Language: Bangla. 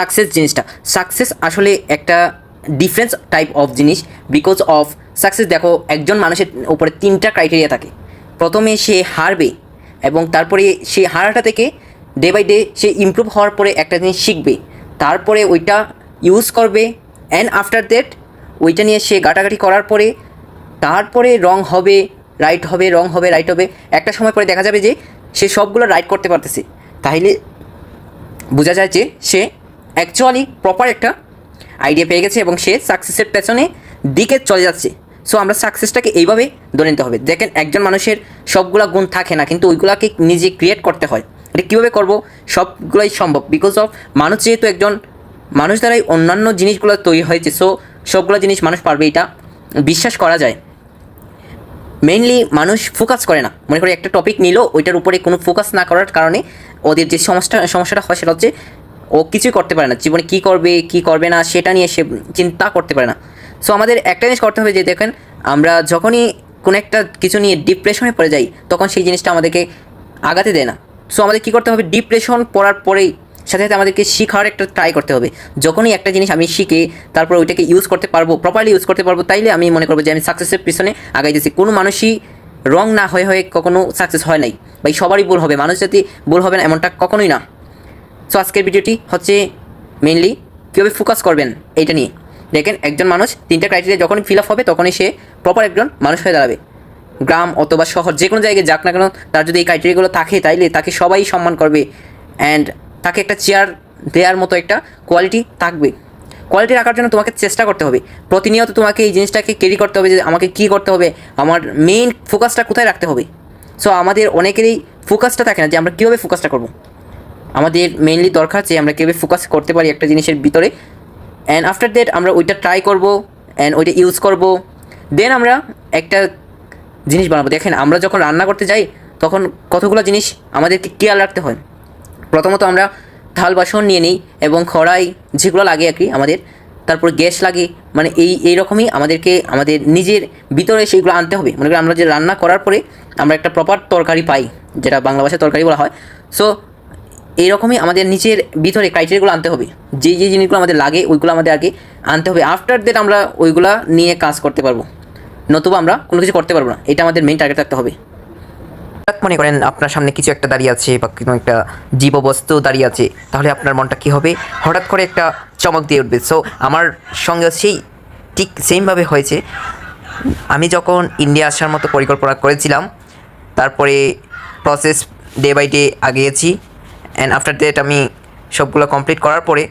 সাকসেস জিনিসটা, সাকসেস আসলে একটা ডিফারেন্স টাইপ অফ জিনিস। বিকজ অফ সাকসেস দেখো, একজন মানুষের উপরে 3টা ক্রাইটেরিয়া থাকে। প্রথমে সে হারবে এবং তারপরে সে হারাটা থেকে ডে বাই ডে সে ইমপ্রুভ হওয়ার পরে একটা জিনিস শিখবে, তারপরে ওইটা ইউজ করবে, অ্যান্ড আফটার দ্যাট ওইটা নিয়ে সে ঘাটাঘাটি করার পরে তারপরে রং হবে, রাইট হবে, রং হবে, রাইট হবে। একটা সময় পরে দেখা যাবে যে সে সবগুলো রাইট করতে পারতেছে। তাহলে বোঝা যায় যে সে অ্যাকচুয়ালি প্রপার একটা আইডিয়া পেয়ে গেছে এবং সে সাকসেসের পেছনে দিকে চলে যাচ্ছে। সো আমরা সাকসেসটাকে এইভাবে ধরে নিতে হবে। দেখেন, একজন মানুষের সবগুলা গুণ থাকে না, কিন্তু ওইগুলাকে নিজে ক্রিয়েট করতে হয়। এটা কীভাবে করবো? সবগুলোই সম্ভব, বিকজ অফ মানুষ যেহেতু একজন মানুষ দ্বারাই অন্যান্য জিনিসগুলো তৈরি হয়েছে। সো সবগুলো জিনিস মানুষ পারবে, এটা বিশ্বাস করা যায়। মেইনলি মানুষ ফোকাস করে না, মনে করি একটা টপিক নিল, ওইটার উপরে কোনো ফোকাস না করার কারণে ওদের যে সমস্যাটা হয় সেটা হচ্ছে ও কিছুই করতে পারে না। জীবনে কী করবে কী করবে না সেটা নিয়ে সে চিন্তা করতে পারে না। সো আমাদের একটা জিনিস করতে হবে যে দেখেন, আমরা যখনই কোনো একটা কিছু নিয়ে ডিপ্রেশনে পড়ে যাই তখন সেই জিনিসটা আমাদেরকে আগাতে দেয় না। সো আমাদের কী করতে হবে? ডিপ্রেশন পড়ার পরেই সাথে সাথে আমাদেরকে শেখার একটা ট্রাই করতে হবে। যখনই একটা জিনিস আমি শিখে তারপর ওইটাকে ইউজ করতে পারবো, প্রপারলি ইউজ করতে পারবো, তাইলে আমি মনে করবো যে আমি সাকসেসের পিছনে আগাইতেছি। কোনো মানুষই রং না হয়ে কখনো সাকসেস হয় নাই, ভাই সবারই ভুল হবে। মানুষ যদি ভুল হবে না এমনটা কখনোই না। সো আজকের ভিডিওটি হচ্ছে মেইনলি কীভাবে ফোকাস করবেন এইটা নিয়ে। দেখেন, একজন মানুষ 3টা ক্রাইটেরিয়া যখনই ফিল আপ হবে তখনই সে প্রপার একজন মানুষ হয়ে দাঁড়াবে। গ্রাম অথবা শহর যে কোনো জায়গায় যাক না কেন, তার যদি এই ক্রাইটেরিয়াগুলো থাকে তাইলে তাকে সবাই সম্মান করবে, অ্যান্ড তাকে একটা চেয়ার দেওয়ার মতো একটা কোয়ালিটি থাকবে। কোয়ালিটি রাখার জন্য তোমাকে চেষ্টা করতে হবে, প্রতিনিয়ত তোমাকে এই জিনিসটাকে ক্যারি করতে হবে যে আমাকে কী করতে হবে, আমার মেইন ফোকাসটা কোথায় রাখতে হবে। সো আমাদের অনেকেরই ফোকাসটা থাকে না যে আমরা কীভাবে ফোকাসটা করব। আমাদের মেইনলি দরকার যে আমরা কীভাবে ফোকাস করতে পারি একটা জিনিসের ভিতরে, অ্যান্ড আফটার দ্যাট আমরা ওইটা ট্রাই করব, অ্যান্ড ওইটা ইউজ করব, দেন আমরা একটা জিনিস বানাবো। দেখেন, আমরা যখন রান্না করতে যাই তখন কতগুলো জিনিস আমাদেরকে খেয়াল রাখতে হয়। প্রথমত আমরা থাল বাসন নিয়ে নিই এবং কড়াই যেগুলো লাগে আর কি আমাদের, তারপর গ্যাস লাগে, মানে এই রকমই আমাদেরকে আমাদের নিজের ভিতরে সেইগুলো আনতে হবে। মনে করি আমরা যে রান্না করার পরে আমরা একটা প্রপার তরকারি পাই, যেটা বাংলা ভাষায় তরকারি বলা হয়। সো এইরকমই আমাদের নিচের ভিতরে ক্রাইটেরিয়াগুলো আনতে হবে, যে জিনিসগুলো আমাদের লাগে ওইগুলো আমাদের আগে আনতে হবে। আফটার দ্যাট আমরা ওইগুলা নিয়ে কাজ করতে পারবো, নতুবা আমরা কোনো কিছু করতে পারবো না। এটা আমাদের মেইন টার্গেট রাখতে হবে। মনে করেন আপনার সামনে কিছু একটা দাঁড়িয়ে আছে বা কোনো একটা জীব বস্তু দাঁড়িয়ে আছে, তাহলে আপনার মনটা কী হবে? হঠাৎ করে একটা চমক দিয়ে উঠবে। সো আমার সঙ্গে সেই ঠিক সেমভাবে হয়েছে। আমি যখন ইন্ডিয়া আসার মতো পরিকল্পনা করেছিলাম, তারপরে প্রসেস ডে বাই ডে আগিয়েছি, অ্যান্ড আফটার দ্যাট আমি সবগুলো কমপ্লিট করার পরে